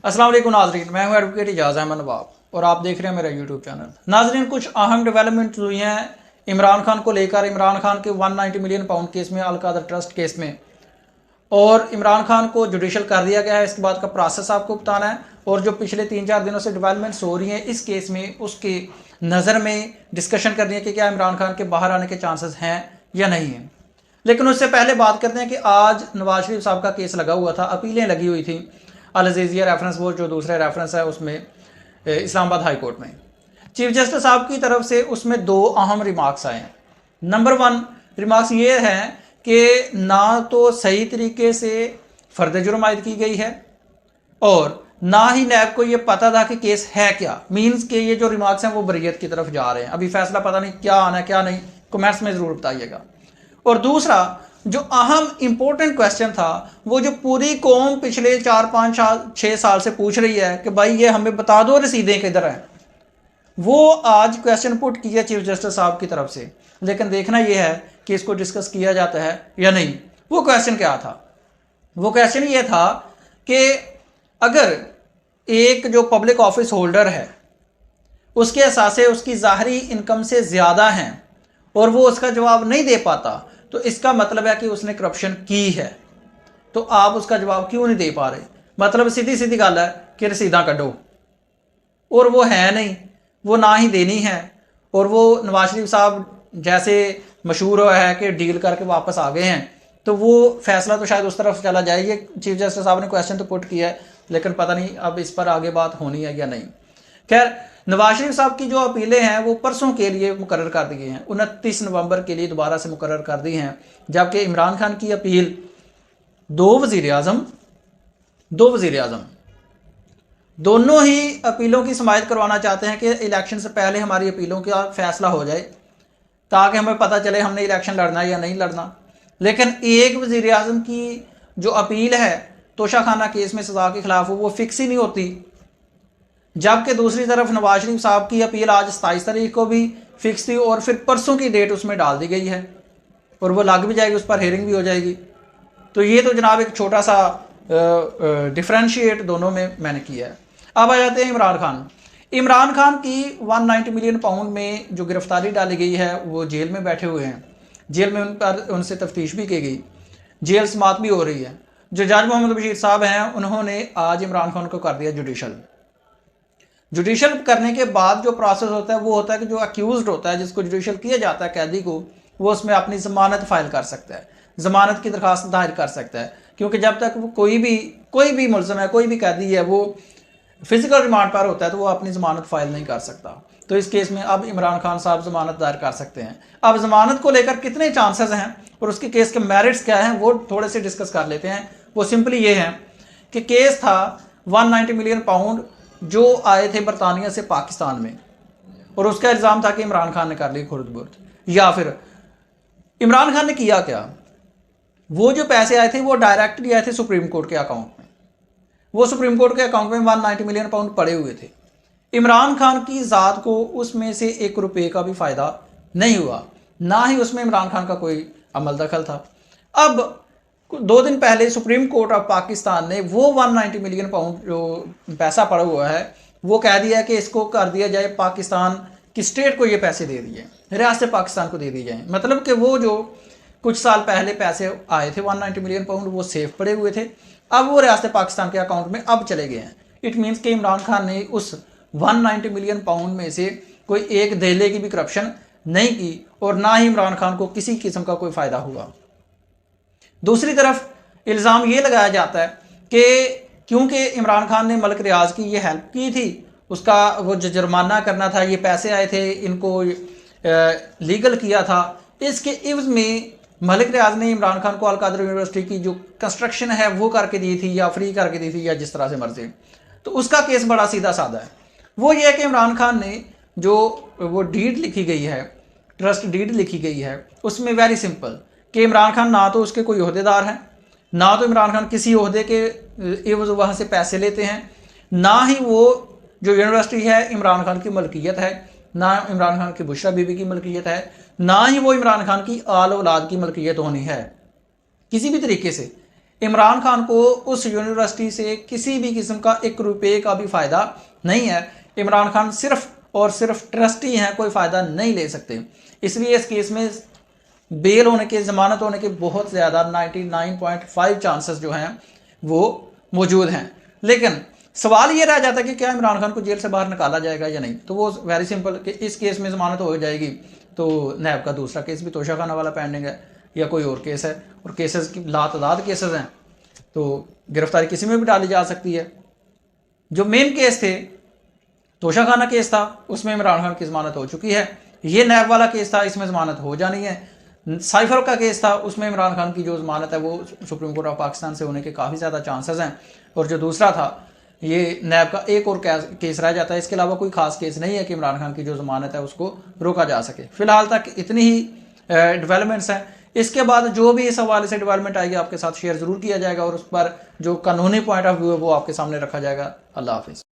अस्सलाम वालेकुम नाजरीन, मैं हूं एडवोकेट इजाज़ अहमद नवाब और आप देख रहे हैं मेरा यूट्यूब चैनल। नाजरीन, कुछ अहम डेवलपमेंट हुई हैं इमरान खान को लेकर। इमरान खान के 190 मिलियन पाउंड केस में, अलकादर ट्रस्ट केस में, और इमरान खान को जुडिशल कर दिया गया है। इसके बाद का प्रोसेस आपको बताना है और जो पिछले 3-4 दिनों से डेवलपमेंट्स हो रही हैं इस केस में, उसके नज़र में डिस्कशन करनी है कि क्या इमरान खान के बाहर आने के चांसेस हैं या नहीं हैं। लेकिन उससे पहले बात करते हैं कि आज नवाज शरीफ साहब का केस लगा हुआ था, अपीलें लगी हुई थी अल अज़ीज़िया रेफरेंस, वो जो दूसरा रेफरेंस है उसमें इस्लामाबाद हाई कोर्ट में चीफ जस्टिस साहब की तरफ से उसमें दो अहम रिमार्क्स आए हैं। नंबर 1 रिमार्क्स ये है कि ना तो सही तरीके से फर्द जुर्म आयद की गई है और ना ही नैब को ये पता था कि केस है क्या। मीन्स के ये जो रिमार्क्स हैं वो बरीयत की तरफ जा रहे हैं। अभी फैसला पता नहीं क्या आना है क्या नहीं, कमेंट्स में ज़रूर बताइएगा। और दूसरा जो अहम इंपॉर्टेंट क्वेश्चन था, वो जो पूरी कौम पिछले 4-5-6 साल से पूछ रही है कि भाई ये हमें बता दो रसीदें किधर हैं, वो आज क्वेश्चन पुट किया चीफ जस्टिस साहब की तरफ से। लेकिन देखना यह है कि इसको डिस्कस किया जाता है या नहीं। वो क्वेश्चन क्या था? वो क्वेश्चन ये था कि अगर एक जो पब्लिक ऑफिस होल्डर है उसके असासे उसकी ज़ाहरी इनकम से ज़्यादा हैं और वो उसका जवाब नहीं दे पाता, तो इसका मतलब है कि उसने करप्शन की है। तो आप उसका जवाब क्यों नहीं दे पा रहे? मतलब सीधी सीधी गल है कि रसीदा कढ़ो, और वो है नहीं, वो ना ही देनी है। और वो नवाज शरीफ साहब जैसे मशहूर हुआ है कि डील करके वापस आ गए हैं, तो वो फैसला तो शायद उस तरफ चला जाए। ये चीफ जस्टिस साहब ने क्वेश्चन तो पुट किया है, लेकिन पता नहीं अब इस पर आगे बात होनी है या नहीं। खैर, नवाज शरीफ साहब की जो अपीलें हैं वो परसों के लिए मुकर्रर कर दी गई हैं, 29 नवंबर के लिए दोबारा से मुकर्रर कर दी हैं। जबकि इमरान खान की अपील दो वज़ीर आज़म दोनों ही अपीलों की समाअत करवाना चाहते हैं कि इलेक्शन से पहले हमारी अपीलों का फैसला हो जाए, ताकि हमें पता चले हमने इलेक्शन लड़ना है या नहीं लड़ना। लेकिन एक वज़ीर आज़म की जो अपील है तोशाखाना केस में सज़ा के खिलाफ, वो फिक्स ही नहीं होती। जबकि दूसरी तरफ नवाज शरीफ साहब की अपील आज 27 तारीख को भी फिक्स थी और फिर परसों की डेट उसमें डाल दी गई है और वो लग भी जाएगी, उस पर हेयरिंग भी हो जाएगी। तो ये तो जनाब एक छोटा सा डिफ्रेंशिएट दोनों में मैंने किया है। अब आ जाते हैं इमरान खान की 190 मिलियन पाउंड में जो गिरफ्तारी डाली गई है, वो जेल में बैठे हुए हैं। जेल में उन पर उनसे तफ्तीश भी की गई, जेल समात भी हो रही है। जो जज मोहम्मद बशीर साहब हैं, उन्होंने आज इमरान खान को कर दिया जुडिशल करने के बाद जो प्रोसेस होता है वो होता है कि जो अक्यूज्ड होता है, जिसको जुडिशल किया जाता है, कैदी को, वो उसमें अपनी ज़मानत फाइल कर सकता है, ज़मानत की दरख्वास्त दायर कर सकता है। क्योंकि जब तक वो कोई भी मुलज़म है, कोई भी कैदी है, वो फिजिकल रिमांड पर होता है, तो वो अपनी ज़मानत फाइल नहीं कर सकता। तो इस केस में अब इमरान खान साहब ज़मानत दायर कर सकते हैं। अब ज़मानत को लेकर कितने चांसेस हैं और उसके केस के मेरिट्स क्या हैं, वो थोड़े से डिस्कस कर लेते हैं। वो सिंपली ये है कि केस था 190 मिलियन पाउंड जो आए थे बरतानिया से पाकिस्तान में, और उसका इल्ज़ाम था कि इमरान खान ने कर ली खुर्द बुर्द। या फिर इमरान खान ने किया क्या? वो जो पैसे आए थे वो डायरेक्टली आए थे सुप्रीम कोर्ट के अकाउंट में। वो सुप्रीम कोर्ट के अकाउंट में 190 मिलियन पाउंड पड़े हुए थे। इमरान खान की ज़ात को उसमें से 1 रुपये का भी फ़ायदा नहीं हुआ, ना ही उसमें इमरान खान का कोई अमल दखल था। अब 2 दिन पहले सुप्रीम कोर्ट ऑफ पाकिस्तान ने वो 190 मिलियन पाउंड जो पैसा पड़ा हुआ है, वो कह दिया कि इसको कर दिया जाए, पाकिस्तान की स्टेट को ये पैसे दे दिए, रियासत पाकिस्तान को दे दिए जाए। मतलब कि वो जो कुछ साल पहले पैसे आए थे 190 मिलियन पाउंड, वो सेफ पड़े हुए थे, अब वो रियासत पाकिस्तान के अकाउंट में अब चले गए हैं। इट मीन्स कि इमरान खान ने उस 190 मिलियन पाउंड में से कोई एक धेले की भी करप्शन नहीं की और ना ही इमरान खान को किसी किस्म का कोई फ़ायदा हुआ। दूसरी तरफ इल्ज़ाम ये लगाया जाता है कि क्योंकि इमरान खान ने मलिक रियाज की ये हेल्प की थी, उसका वो जो जुर्माना करना था, ये पैसे आए थे, इनको लीगल किया था, इसके इव्ज़ में मलिक रियाज ने इमरान खान को अलकादर यूनिवर्सिटी की जो कंस्ट्रक्शन है वो करके दी थी या फ्री करके दी थी या जिस तरह से मर्जी। तो उसका केस बड़ा सीधा साधा है। वो ये है कि इमरान खान ने जो वो डीड लिखी गई है, ट्रस्ट डीड लिखी गई है, उसमें वेरी सिंपल कि इमरान खान ना तो उसके कोई ओहदेदार हैं, ना तो इमरान खान किसी ओहदे के एवज़ वहाँ से पैसे लेते हैं, ना ही वो जो यूनिवर्सिटी है इमरान खान की मलकियत है, ना इमरान खान की बुशरा बीबी की मलकियत है, ना ही वो इमरान खान की आल औलाद की मलकियत होनी है किसी भी तरीके से। इमरान खान को उस यूनिवर्सिटी से किसी भी किस्म का 1 रुपये का भी फ़ायदा नहीं है। इमरान खान सिर्फ और सिर्फ ट्रस्टी हैं, कोई फ़ायदा नहीं ले सकते। इसलिए इस केस में बेल होने के, ज़मानत होने के बहुत ज़्यादा 99.5 चांसेस जो हैं वो मौजूद हैं। लेकिन सवाल ये रह जाता है कि क्या इमरान खान को जेल से बाहर निकाला जाएगा या नहीं। तो वो वेरी सिंपल कि इस केस में ज़मानत हो जाएगी तो नैब का दूसरा केस भी तोशा खाना वाला पेंडिंग है या कोई और केस है, और केसेस की लातादाद केसेस हैं, तो गिरफ्तारी किसी में भी डाली जा सकती है। जो मेन केस थे, तोशा खाना केस था, उसमें इमरान खान की ज़मानत हो चुकी है। ये नैब वाला केस था, इसमें ज़मानत हो जानी है। साइफर का केस था, उसमें इमरान खान की जो ज़मानत है वो सुप्रीम कोर्ट ऑफ पाकिस्तान से होने के काफ़ी ज़्यादा चांसेस हैं। और जो दूसरा था, ये नैब का एक और केस रह जाता है। इसके अलावा कोई खास केस नहीं है कि इमरान खान की जो ज़मानत है उसको रोका जा सके। फ़िलहाल तक इतनी ही डेवलपमेंट्स हैं। इसके बाद जो भी इस हवाले से डेवलपमेंट आएगी आपके साथ शेयर ज़रूर किया जाएगा और उस पर जो कानूनी पॉइंट ऑफ व्यू है वो आपके सामने रखा जाएगा। अल्लाह हाफिज़।